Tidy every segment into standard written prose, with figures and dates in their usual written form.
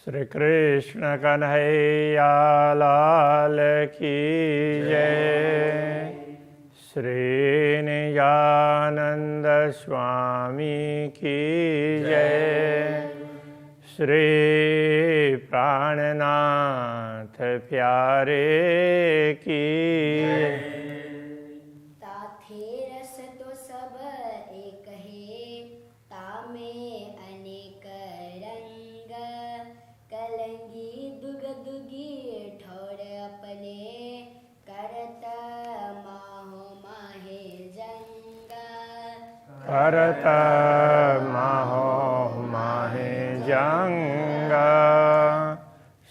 श्री कृष्ण कन्हैया लाल की जय। श्री निजानंद स्वामी की जय। श्री प्राणनाथ प्यारे की ताथे रस तो सब एक है, तामे अनेक रंग। कलंगी दुग दुगी ठोर अपने, करत माहो माहे जंग। करत माहो माहे जंग।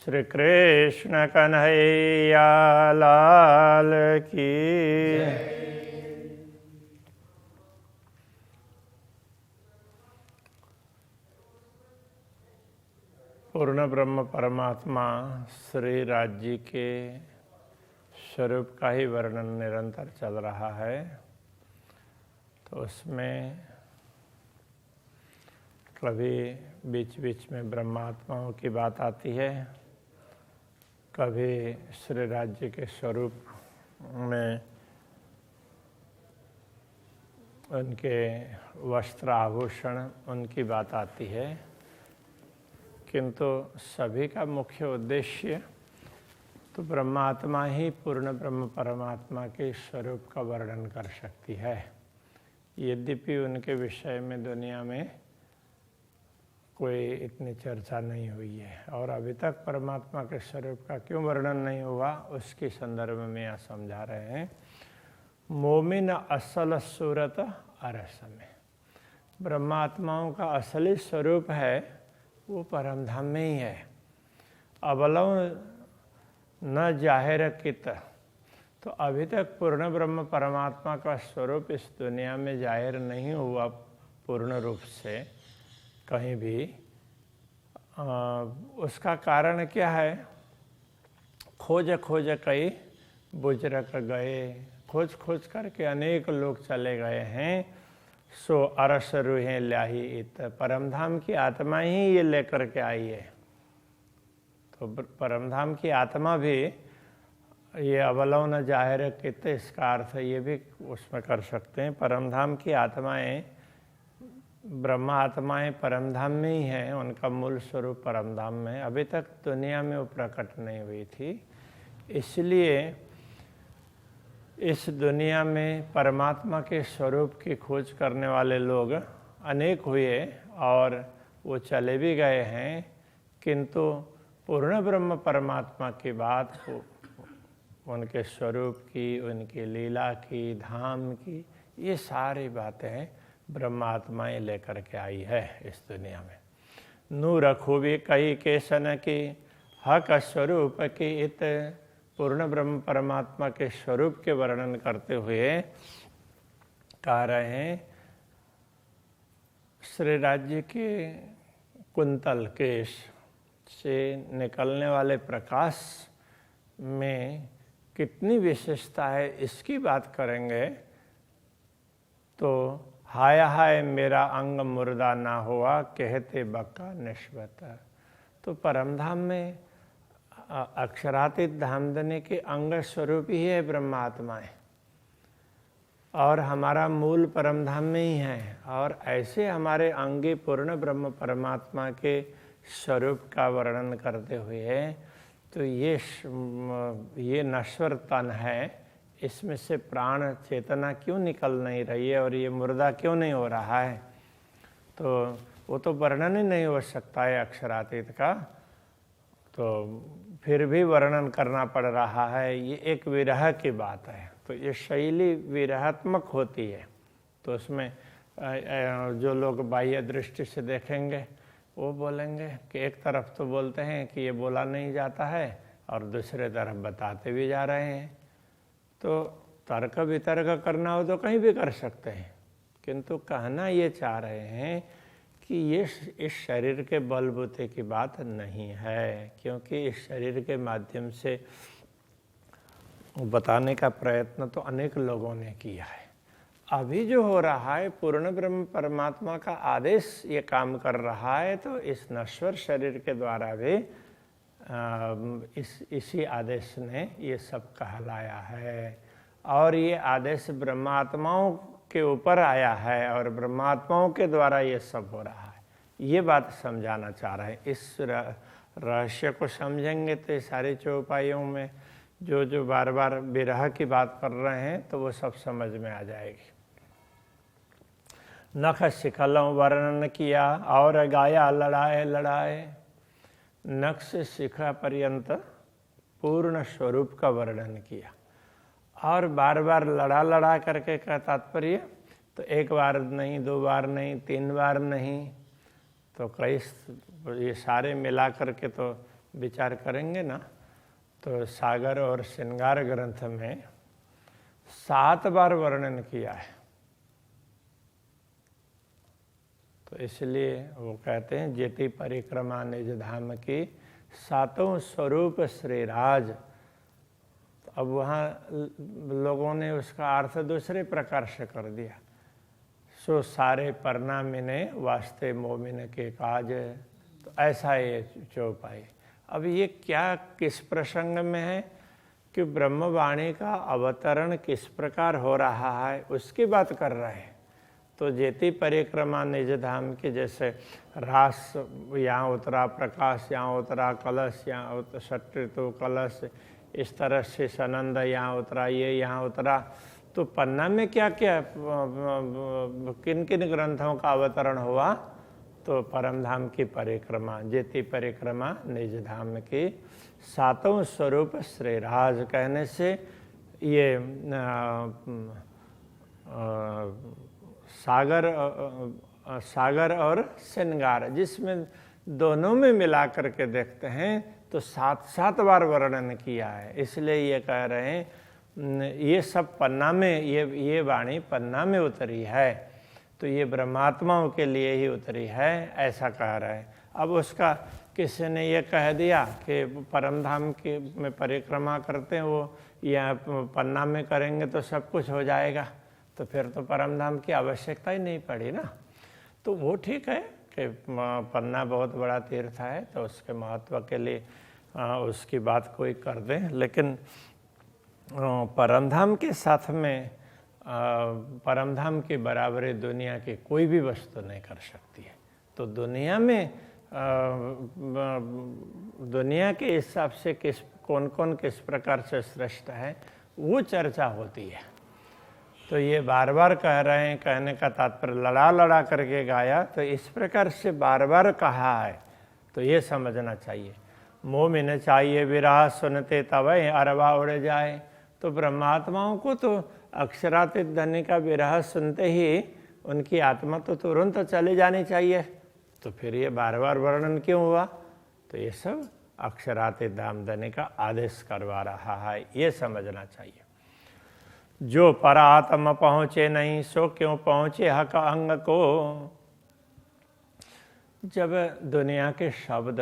श्री कृष्ण कन्हैया लाल की पूर्ण ब्रह्म परमात्मा श्री राज्य के स्वरूप का ही वर्णन निरंतर चल रहा है। तो उसमें कभी बीच बीच में ब्रह्मात्माओं की बात आती है, कभी श्री राज्य के स्वरूप में उनके वस्त्र आभूषण उनकी बात आती है, किंतु सभी का मुख्य उद्देश्य तो ब्रह्मात्मा ही पूर्ण ब्रह्म परमात्मा के स्वरूप का वर्णन कर सकती है। यद्यपि उनके विषय में दुनिया में कोई इतनी चर्चा नहीं हुई है और अभी तक परमात्मा के स्वरूप का क्यों वर्णन नहीं हुआ उसके संदर्भ में यहाँ समझा रहे हैं। मोमिन असल सूरत अरस में ब्रह्मात्माओं का असली स्वरूप है वो परमधाम में ही है। अबलव न जाहिर कित, तो अभी तक पूर्ण ब्रह्म परमात्मा का स्वरूप इस दुनिया में जाहिर नहीं हुआ पूर्ण रूप से कहीं भी। उसका कारण क्या है? खोज खोज कई बुजरक गए, खोज खोज करके अनेक लोग चले गए हैं। सो अरस रूहें ल्याही इत, परमधाम की आत्मा ही ये लेकर के आई है। तो परमधाम की आत्मा भी ये अवलव न जाहिर कित, इसका अर्थ ये भी उसमें कर सकते हैं। परमधाम की आत्माएं ब्रह्मा आत्माएं परमधाम में ही हैं, उनका मूल स्वरूप परमधाम में अभी तक दुनिया में वो प्रकट नहीं हुई थी। इसलिए इस दुनिया में परमात्मा के स्वरूप की खोज करने वाले लोग अनेक हुए और वो चले भी गए हैं, किंतु पूर्ण ब्रह्म परमात्मा की बात उनके स्वरूप की, उनकी लीला की, धाम की, ये सारी बातें ब्रह्मात्माएं लेकर के आई है इस दुनिया में। नूर खूबी कई केसन की, हक स्वरूप की इत, पूर्ण ब्रह्म परमात्मा के स्वरूप के वर्णन करते हुए कह रहे हैं श्री राज्य के कुंतल केश से निकलने वाले प्रकाश में कितनी विशेषता है इसकी बात करेंगे। तो हाय हाय मेरा अंग मुर्दा ना हुआ, कहते बक्का निश्वत। तो परमधाम में अक्षरातीत धामधनी के अंग स्वरूप ही है ब्रह्मात्माएं और हमारा मूल परमधाम में ही है। और ऐसे हमारे अंगी पूर्ण ब्रह्म परमात्मा के स्वरूप का वर्णन करते हुए तो ये नश्वर तन है, इसमें से प्राण चेतना क्यों निकल नहीं रही है और ये मुर्दा क्यों नहीं हो रहा है? तो वो तो वर्णन ही नहीं हो सकता है अक्षरातीत का, तो फिर भी वर्णन करना पड़ रहा है। ये एक विरह की बात है, तो ये शैली विरहात्मक होती है। तो उसमें जो लोग बाह्य दृष्टि से देखेंगे वो बोलेंगे कि एक तरफ तो बोलते हैं कि ये बोला नहीं जाता है और दूसरे तरफ बताते भी जा रहे हैं। तो तर्क वितर्क करना हो तो कहीं भी कर सकते हैं, किंतु कहना ये चाह रहे हैं कि ये इस शरीर के बलबूते की बात नहीं है, क्योंकि इस शरीर के माध्यम से बताने का प्रयत्न तो अनेक लोगों ने किया है। अभी जो हो रहा है पूर्ण ब्रह्म परमात्मा का आदेश ये काम कर रहा है, तो इस नश्वर शरीर के द्वारा भी इसी आदेश ने ये सब कहलाया है। और ये आदेश ब्रह्मात्माओं के ऊपर आया है और ब्रह्मात्माओं के द्वारा ये सब हो रहा है। ये बात समझाना चाह रहे हैं। इस रहस्य को समझेंगे तो ये सारी चौपाइयों में जो बार बार विरह की बात कर रहे हैं तो वो सब समझ में आ जाएगी। नख शिखलों वर्णन किया और गाया लड़ाए लड़ाए। नख से शिखा पर्यंत पूर्ण स्वरूप का वर्णन किया और बार बार लड़ा लड़ा करके का तात्पर्य तो एक बार नहीं, दो बार नहीं, तीन बार नहीं, तो कई ये सारे मिला करके तो विचार करेंगे ना, तो सागर और श्रृंगार ग्रंथ में 7 बार वर्णन किया है। तो इसलिए वो कहते हैं जेति परिक्रमा निज धाम की 7 स्वरूप श्रीराज। तो अब वहाँ लोगों ने उसका अर्थ दूसरे प्रकार से कर दिया। सो सारे परनामिने वास्ते मोमिन के काज। तो ऐसा ये चौपाई। अब ये क्या किस प्रसंग में है कि ब्रह्मवाणी का अवतरण किस प्रकार हो रहा है उसकी बात कर रहे हैं। तो जेति परिक्रमा निज धाम की, जैसे रास यहाँ उतरा, प्रकाश यहाँ उतरा, कलश यहाँ षट्ऋतु कलश, इस तरह से सनंद यहाँ उतरा, ये यहाँ उतरा। तो पन्ना में क्या क्या किन किन ग्रंथों का अवतरण हुआ? तो परमधाम की परिक्रमा, जेति परिक्रमा निज धाम की 7 स्वरूप श्रीराज कहने से ये सागर और श्रृंगार, जिसमें दोनों में मिला करके देखते हैं तो 7 बार वर्णन किया है। इसलिए ये कह रहे हैं ये सब पन्ना में, ये वाणी पन्ना में उतरी है, तो ये ब्रह्मात्माओं के लिए ही उतरी है, ऐसा कह रहे हैं। अब उसका किसी ने ये कह दिया कि परमधाम के में परिक्रमा करते हैं वो या पन्ना में करेंगे तो सब कुछ हो जाएगा, तो फिर तो परमधाम की आवश्यकता ही नहीं पड़ी ना। तो वो ठीक है कि पन्ना बहुत बड़ा तीर्थ है तो उसके महत्व के लिए उसकी बात कोई कर दें, लेकिन परमधाम के साथ में परमधाम की बराबरी दुनिया की कोई भी वस्तु नहीं कर सकती है। तो दुनिया में दुनिया के हिसाब से कौन कौन किस प्रकार से श्रेष्ठ है वो चर्चा होती है। तो ये बार बार कह रहे हैं, कहने का तात्पर्य लड़ा लड़ा करके गाया, तो इस प्रकार से बार बार कहा है, तो ये समझना चाहिए। मोमिन चाहिए विरह सुनते तवै अरवा उड़ जाए। तो ब्रह्मात्माओं को तो अक्षरातीत धनी का विरह सुनते ही उनकी आत्मा तो तुरंत चली जानी चाहिए, तो फिर ये बार बार वर्णन क्यों हुआ? तो ये सब अक्षरातीत धाम धनी का आदेश करवा रहा है, ये समझना चाहिए। जो परात्म पहुँचे नहीं सो क्यों पहुँचे हक अंग को। जब दुनिया के शब्द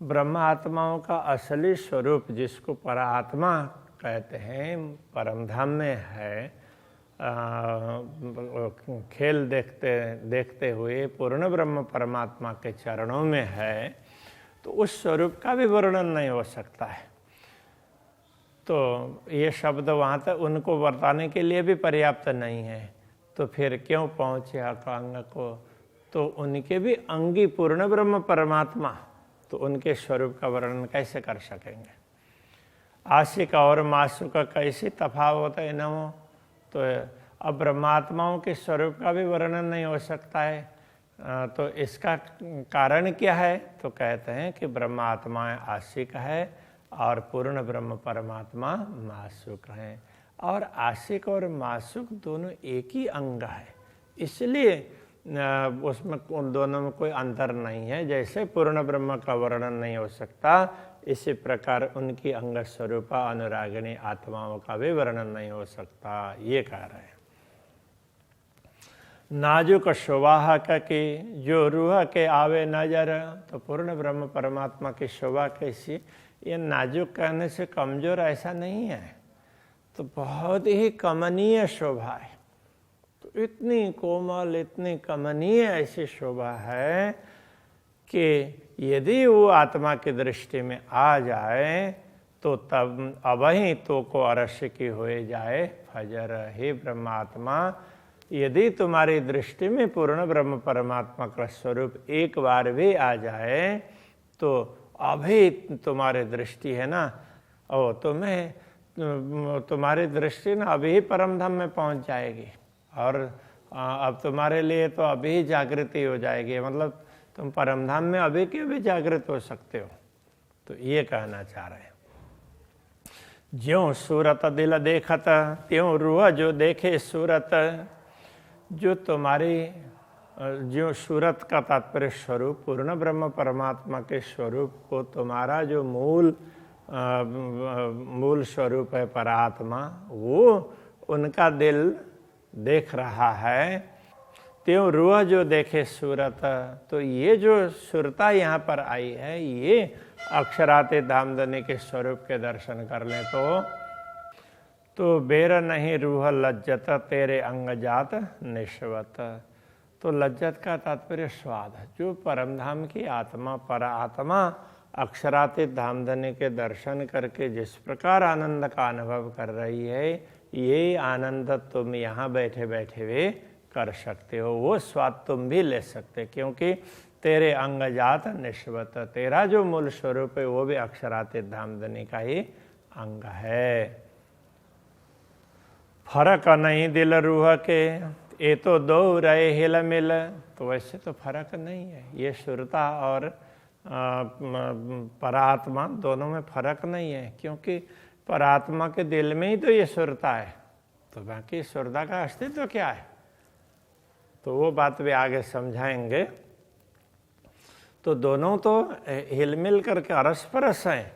ब्रह्मात्माओं का असली स्वरूप जिसको परात्मा कहते हैं परमधाम में है, खेल देखते हुए पूर्ण ब्रह्म परमात्मा के चरणों में है, तो उस स्वरूप का भी वर्णन नहीं हो सकता है। तो ये शब्द वहाँ तक उनको बताने के लिए भी पर्याप्त नहीं है, तो फिर क्यों पहुँचे अंग को? तो उनके भी अंगी पूर्ण ब्रह्म परमात्मा, तो उनके स्वरूप का वर्णन कैसे कर सकेंगे? आशिक और मासुक का कैसी तफावत है न हो? तो अब ब्रह्मात्माओं के स्वरूप का भी वर्णन नहीं हो सकता है, तो इसका कारण क्या है? तो कहते हैं कि ब्रह्मात्मा आशिक है और पूर्ण ब्रह्म परमात्मा मासुक हैं, और आशिक और मासुक दोनों एक ही अंग है, इसलिए उसमें उन दोनों में कोई अंतर नहीं है। जैसे पूर्ण ब्रह्म का वर्णन नहीं हो सकता, इसी प्रकार उनकी अंग स्वरूपा अनुरागिणी आत्माओं का भी वर्णन नहीं हो सकता, ये कह रहे हैं। नाजुक शोभा की जो रूह के आवे नजर। तो पूर्ण ब्रह्म परमात्मा की शोभा कैसी? ये नाजुक कहने से कमजोर ऐसा नहीं है, तो बहुत ही कमनीय शोभा है। इतनी कोमल, इतनी कमनीय ऐसी शोभा है कि यदि वो आत्मा की दृष्टि में आ जाए तो तब अबही तो को अरस्य की हो जाए फजर। हे ब्रह्मात्मा, यदि तुम्हारी दृष्टि में पूर्ण ब्रह्म परमात्मा का स्वरूप एक बार भी आ जाए तो अभी तुम्हारी दृष्टि है ना, तुम्हारी दृष्टि ना अभी परम धाम में पहुंच जाएगी। और अब तुम्हारे लिए तो अभी जागृति हो जाएगी, मतलब तुम परम धाम में अभी के भी जागृत हो सकते हो। तो ये कहना चाह रहे हैं, ज्यों सूरत दिल देखत त्यों रूह जो देखे सूरत। जो तुम्हारी जो सूरत का तात्पर्य स्वरूप पूर्ण ब्रह्म परमात्मा के स्वरूप को तुम्हारा जो मूल स्वरूप है परात्मा, वो उनका दिल देख रहा है। त्यों रूह जो देखे सूरत, तो ये जो सुरता यहाँ पर आई है ये अक्षराते धामधनी के स्वरूप के दर्शन कर ले तो बेर नहीं रूह लज्जत तेरे अंग जात निश्वत। तो लज्जत का तात्पर्य स्वाद। जो परमधाम की आत्मा परात्मा अक्षरातीत धामधनी के दर्शन करके जिस प्रकार आनंद का अनुभव कर रही है, ये आनंद तुम यहाँ बैठे बैठे भी कर सकते हो। वो स्वाद तुम भी ले सकते, क्योंकि तेरे अंग जात निश्वत, तेरा जो मूल स्वरूप है वो भी अक्षरातीत धामधनी का ही अंग है। फर्क नहीं दिल रूह के, ये तो दो रहे हिल मिल। तो वैसे तो फर्क नहीं है, ये सुरता और परात्मा दोनों में फर्क नहीं है, क्योंकि परात्मा के दिल में ही तो ये सुरता है, तो बाकी सुरता का अस्तित्व तो क्या है, तो वो बात भी आगे समझाएंगे। तो दोनों तो हिलमिल करके अरस परस हैं।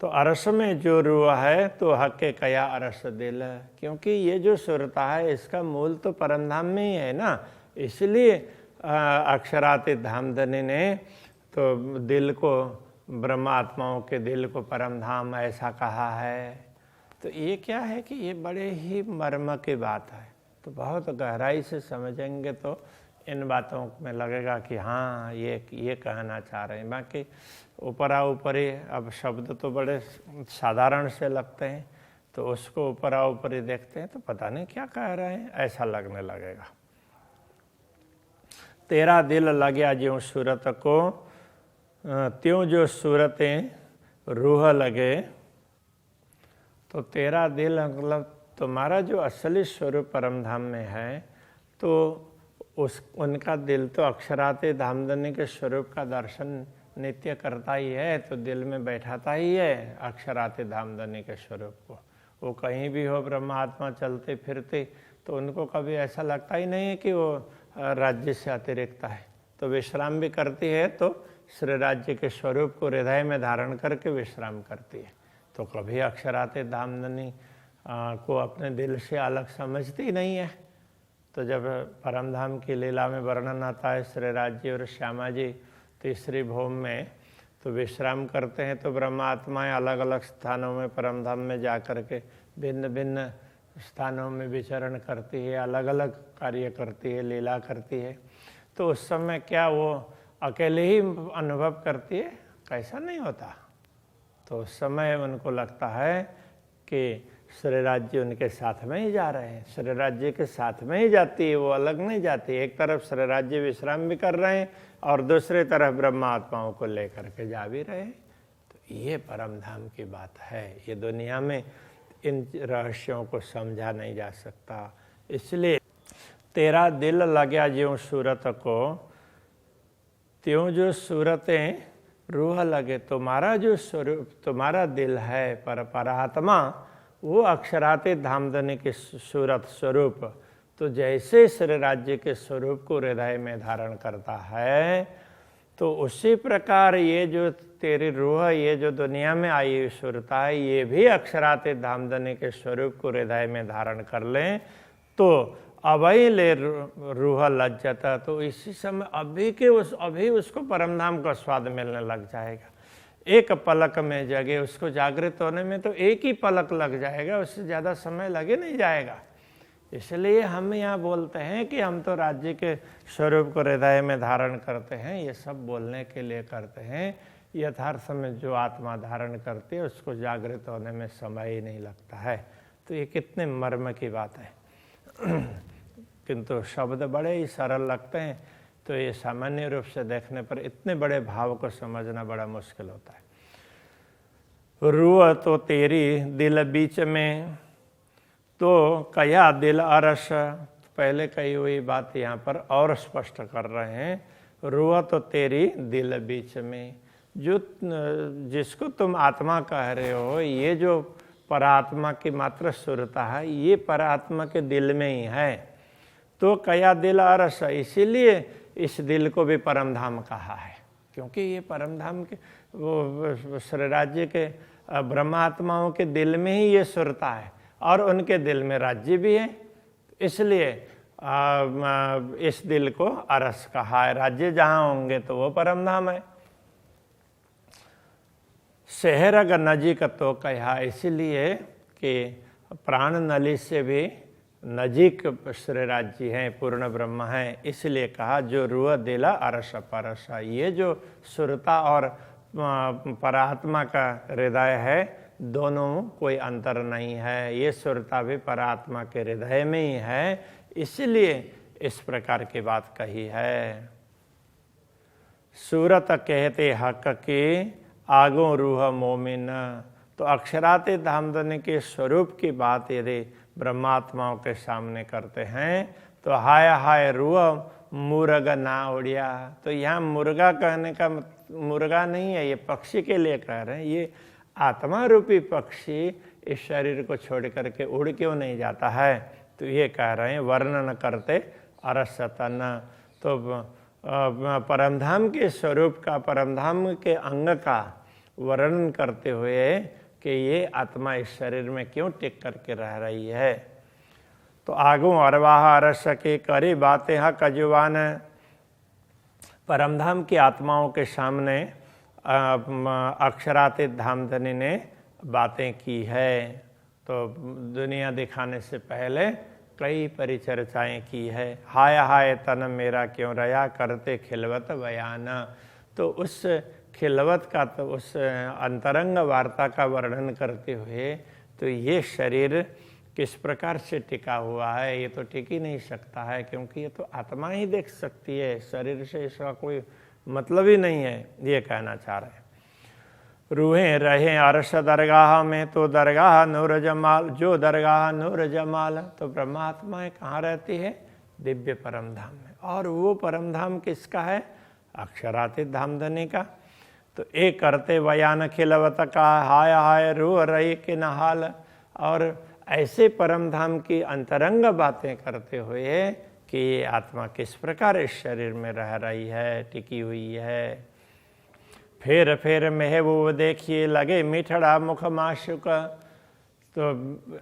तो अरस में जो रूह है तो हक के कया अरस दिल, क्योंकि ये जो सुरता है इसका मूल तो परमधाम में ही है ना, इसलिए अक्षरातीत धामधनी ने तो दिल को, ब्रह्मात्माओं के दिल को परमधाम ऐसा कहा है। तो ये क्या है कि ये बड़े ही मर्म की बात है, तो बहुत गहराई से समझेंगे तो इन बातों में लगेगा कि हाँ ये कहना चाह रहे हैं। बाकी ऊपरा ऊपरी अब शब्द तो बड़े साधारण से लगते हैं, तो उसको ऊपरा ऊपरी देखते हैं तो पता नहीं क्या कह रहे हैं, ऐसा लगने लगेगा। तेरा दिल लग्या ज्यों सूरत को, त्यों जो सूरतें रूह लगे। तो तेरा दिल मतलब तुम्हारा जो असली स्वरूप परमधाम में है, तो उनका दिल तो अक्षराते धामधनी के स्वरूप का दर्शन नित्य करता ही है, तो दिल में बैठाता ही है अक्षराते धामधनी के स्वरूप को। वो कहीं भी हो ब्रह्मात्मा चलते फिरते, तो उनको कभी ऐसा लगता ही नहीं है कि वो राज्य से अतिरिक्त है। तो विश्राम भी करती है तो श्री राज्य के स्वरूप को हृदय में धारण करके विश्राम करती है, तो कभी अक्षराते धामधनी को अपने दिल से अलग समझती नहीं है। तो जब परमधाम की लीला में वर्णन आता है श्री राज्य और श्यामा जी तीसरी भौम में तो विश्राम करते हैं, तो ब्रह्मात्माएं अलग अलग स्थानों में परमधाम में जा कर के भिन्न भिन्न स्थानों में विचरण करती है, अलग अलग कार्य करती है, लीला करती है। तो उस समय क्या वो अकेले ही अनुभव करती है? कैसा नहीं होता। तो उस समय उनको लगता है कि श्री राज्य उनके साथ में ही जा रहे हैं, श्री राज्य के साथ में ही जाती है, वो अलग नहीं जाती। एक तरफ श्री राज्य विश्राम भी कर रहे हैं और दूसरे तरफ ब्रह्मात्माओं को लेकर के जा भी रहे हैं। तो ये परमधाम की बात है, ये दुनिया में इन रहस्यों को समझा नहीं जा सकता। इसलिए तेरा दिल लग्या ज्यों सूरत को, त्यों जो सूरतें रूह लगे। तुम्हारा जो स्वरूप, तुम्हारा दिल है परात्मा, वो अक्षरातीत धामधनी के सूरत स्वरूप, तो जैसे श्री राज्य के स्वरूप को हृदय में धारण करता है, तो उसी प्रकार ये जो तेरी रूह, ये जो दुनिया में आई हुई सुरता है, ये भी अक्षरातीत धामधनी के स्वरूप को हृदय में धारण कर लें तो अभी ले रूह लज्जता। तो इसी समय अभी उसको परमधाम का स्वाद मिलने लग जाएगा। एक पलक में जगे, उसको जागृत होने में तो एक ही पलक लग जाएगा, उससे ज़्यादा समय लगे नहीं जाएगा। इसलिए हम यहाँ बोलते हैं कि हम तो राज्य के स्वरूप को हृदय में धारण करते हैं, ये सब बोलने के लिए करते हैं। यथार्थ में जो आत्मा धारण करती है उसको जागृत होने में समय ही नहीं लगता है। तो ये कितने मर्म की बात है। किंतु शब्द बड़े ही सरल लगते हैं, तो ये सामान्य रूप से देखने पर इतने बड़े भाव को समझना बड़ा मुश्किल होता है। रूह तो तेरी दिल बीच में, तो कया दिल अरस। पहले कही हुई बात यहाँ पर और स्पष्ट कर रहे हैं। रूह तो तेरी दिल बीच में, जो जिसको तुम आत्मा कह रहे हो, ये जो परात्मा की मात्र सुरता है, ये परात्मा के दिल में ही है। तो कया दिल अरस, इसीलिए इस दिल को भी परमधाम कहा है, क्योंकि ये परमधाम के वो श्री राज्य के ब्रह्मात्माओं के दिल में ही ये सुरता है, और उनके दिल में राज्य भी है। इसलिए इस दिल को अरस कहा है। राज्य जहाँ होंगे तो वो परमधाम है। शहर अगर नजीक तो कहा, इसलिए कि प्राण नली से भी नजीक श्री राज्य है, पूर्ण ब्रह्म है। इसलिए कहा जो रूह दिला अरस परस, ये जो सुरता और परात्मा का हृदय है, दोनों कोई अंतर नहीं है। ये सुरता भी परात्मा के हृदय में ही है, इसलिए इस प्रकार की बात कही है। सूरत कहते हक के आगो रूह मोमिन, तो अक्षराते धामधनी के स्वरूप की बात यदि ब्रह्मात्माओं के सामने करते हैं तो हाय हाय रूह मुर्ग ना उड़िया। तो यहाँ मुर्गा कहने का मुर्गा नहीं है, ये पक्षी के लिए कह रहे हैं। ये आत्मा रूपी पक्षी इस शरीर को छोड़ करके उड़ क्यों नहीं जाता है, तो ये कह रहे हैं वर्णन करते अरसतन। तो परमधाम के स्वरूप का, परमधाम के अंग का वर्णन करते हुए कि ये आत्मा इस शरीर में क्यों टिक करके रह रही है। तो आगू अरवाह अरस के करे बातें हा कजुबान, परमधाम की आत्माओं के सामने अक्षरातीत धामधनी ने बातें की है। तो दुनिया दिखाने से पहले कई परिचर्चाएं की है। हाय हाय तन मेरा क्यों रया करते खिलवत बयान, तो उस खिलवत का, तो उस अंतरंग वार्ता का वर्णन करते हुए तो ये शरीर किस प्रकार से टिका हुआ है, ये तो टिक ही नहीं सकता है, क्योंकि ये तो आत्मा ही देख सकती है, शरीर से इसका कोई मतलब ही नहीं है, ये कहना चाह रहे हैं। रूहें रहे अरश दरगाह में, तो दरगाह नूर जमाल, जो दरगाह नूर जमाल, तो ब्रह्मात्माएं कहाँ रहती है, दिव्य परमधाम में। और वो परमधाम किसका है, अक्षरातीत धामधनी का। तो एक करते बयान खिलवत का हाय हाय रूह रही के नहाल, और ऐसे परमधाम की अंतरंग बातें करते हुए कि ये आत्मा किस प्रकार इस शरीर में रह रही है, टिकी हुई है। फेर फेर महबूब देखिए लगे मिठड़ा मुख माशुक, तो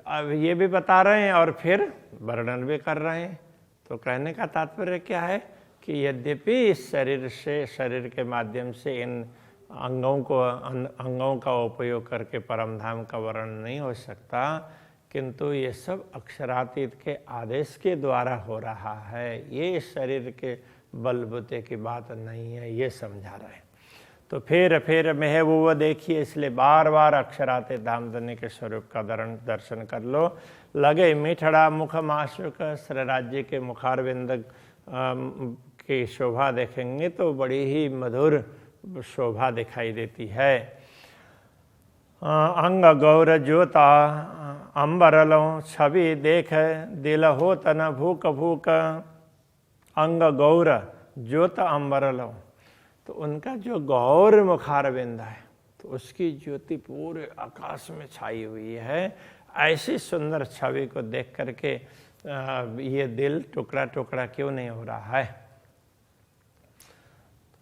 अब ये भी बता रहे हैं और फिर वर्णन भी कर रहे हैं। तो कहने का तात्पर्य क्या है कि यद्यपि इस शरीर से, शरीर के माध्यम से इन अंगों का उपयोग करके परमधाम का वर्णन नहीं हो सकता, किंतु ये सब अक्षरातीत के आदेश के द्वारा हो रहा है। ये इस शरीर के बलबूते की बात नहीं है, ये समझा रहे हैं। तो फिर महबूब देखिए, इसलिए बार बार अक्षरातीत धामधनी के स्वरूप का दर्शन कर लो। लगे मिठड़ा मुख माशुक, श्री राज्य के मुखारविंद की शोभा देखेंगे तो बड़ी ही मधुर शोभा दिखाई देती है। अंग गौर ज्योता अंबरलों, छवि देख दिल हो तन भूक भूक। अंग गौर ज्योत अंबरलों, तो उनका जो गौर मुखारविंद है तो उसकी ज्योति पूरे आकाश में छाई हुई है। ऐसी सुंदर छवि को देख करके ये दिल टुकड़ा टुकड़ा क्यों नहीं हो रहा है।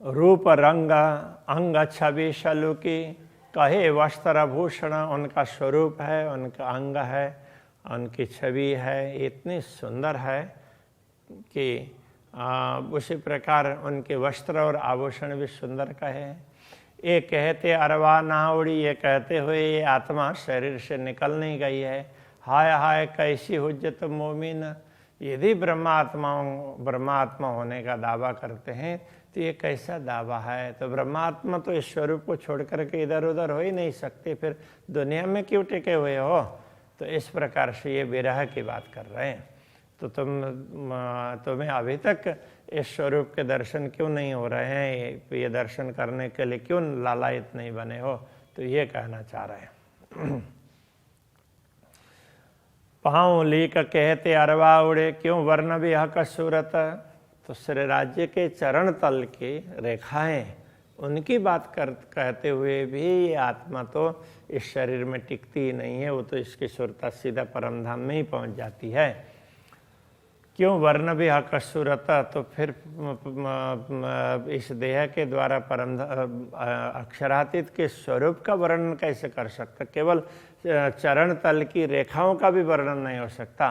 रूप रंग अंग छवि शलु की, कहे वस्त्र भूषण, उनका स्वरूप है, उनका अंग है, उनकी छवि है, इतनी सुंदर है कि उसी प्रकार उनके वस्त्र और आभूषण भी सुंदर कहे। ये कहते अरवा ना उड़ी, ये कहते हुए ये आत्मा शरीर से निकल नहीं गई है। हाय हाय कैसी हुज्जत मोमिन। यदि ब्रह्मात्मा होने का दावा करते हैं तो ये कैसा दावा है। तो ब्रह्मात्मा तो इस स्वरूप को छोड़ करके इधर उधर हो ही नहीं सकते, फिर दुनिया में क्यों टिके हुए हो। तो इस प्रकार से ये विरह की बात कर रहे हैं। तो तुम्हें अभी तक इस स्वरूप के दर्शन क्यों नहीं हो रहे हैं, ये दर्शन करने के लिए क्यों लालायित नहीं बने हो। तो ये कहना चाह रहे हैं। पाँव लीक कहते अरवा उड़े, क्यों वर्ण भी हक सूरत। तो श्री राज्य के चरण तल की रेखाएं, उनकी बात कहते हुए भी ये आत्मा तो इस शरीर में टिकती ही नहीं है, वो तो इसकी सुरता सीधा परम धाम में ही पहुंच जाती है। क्यों वर्ण भी हक सूरत। तो फिर इस देह के द्वारा परम अक्षरातीत के स्वरूप का वर्णन कैसे कर सकता। केवल चरण तल की रेखाओं का भी वर्णन नहीं हो सकता।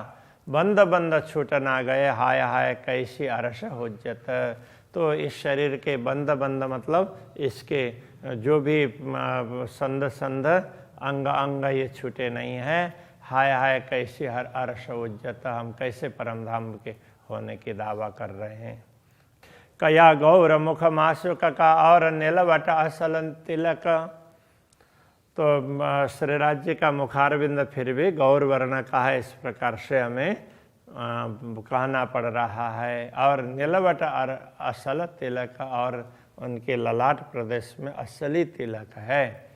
बंद बंद छूट ना गए, हाय हाय कैसी अरस हुज्जत। तो इस शरीर के बंद बंद मतलब इसके जो भी संध अंग अंग ये छूटे नहीं हैं। हाय हाय कैसी हर अरस उज्जत, हम कैसे परम धाम के होने की दावा कर रहे हैं। कया गौर मुख मासुक का और नीलवट असल तिलक। तो श्री राज्य का मुखारविंद फिर भी गौर वर्ण का है, इस प्रकार से हमें कहना पड़ रहा है। और नीलवट और असल तिलक, और उनके ललाट प्रदेश में असली तिलक है।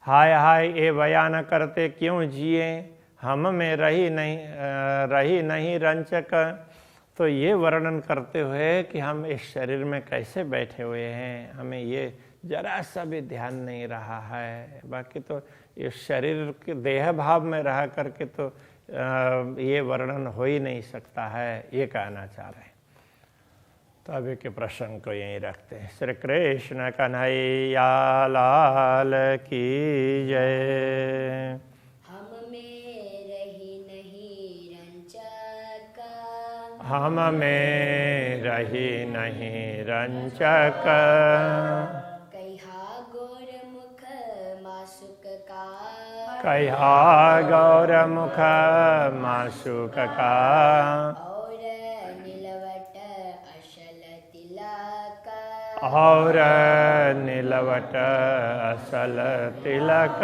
हाय हाय ये बयान करते क्यों जिए, हम में रही नहीं रंचक। तो ये वर्णन करते हुए कि हम इस शरीर में कैसे बैठे हुए हैं, हमें ये जरा सा भी ध्यान नहीं रहा है। बाकी तो इस शरीर के देह भाव में रह करके तो ये वर्णन हो ही नहीं सकता है, ये कहना चाह रहे हैं। तो अभी के प्रसंग को यहीं रखते हैं। श्री कृष्ण कन्हैया लाल की जय। हम में रही नहीं रंचक, हम में रही नहीं रंचक। कहा गौर मुख मासुक का, कहा गौर मुख मासुक का। और नीलवट असल तिलक, और नीलवट असल तिलक।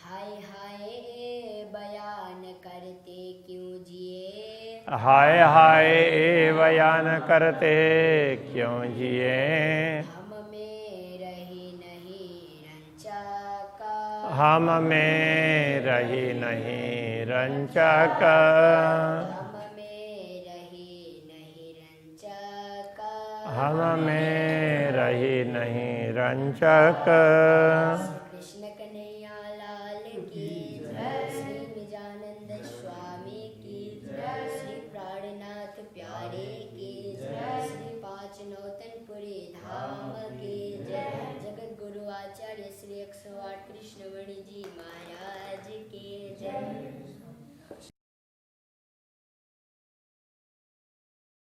हाय हाय बयान करते क्यों जिए, हाय हाय बयान करते क्यों जिए। हम में रही नहीं रंचक, हम में रही नहीं रंचक। हम में रही नहीं रंचक, हम में रही नहीं रंचक। कृष्ण कन्हैया लाल की जय। श्री निजानंद स्वामी की जय। श्री प्राणनाथ प्यारे की जय। श्री पाँच नौतनपुरी धाम की जय। जगत गुरु आचार्य श्री 108 कृष्णवेणी जी महाराज।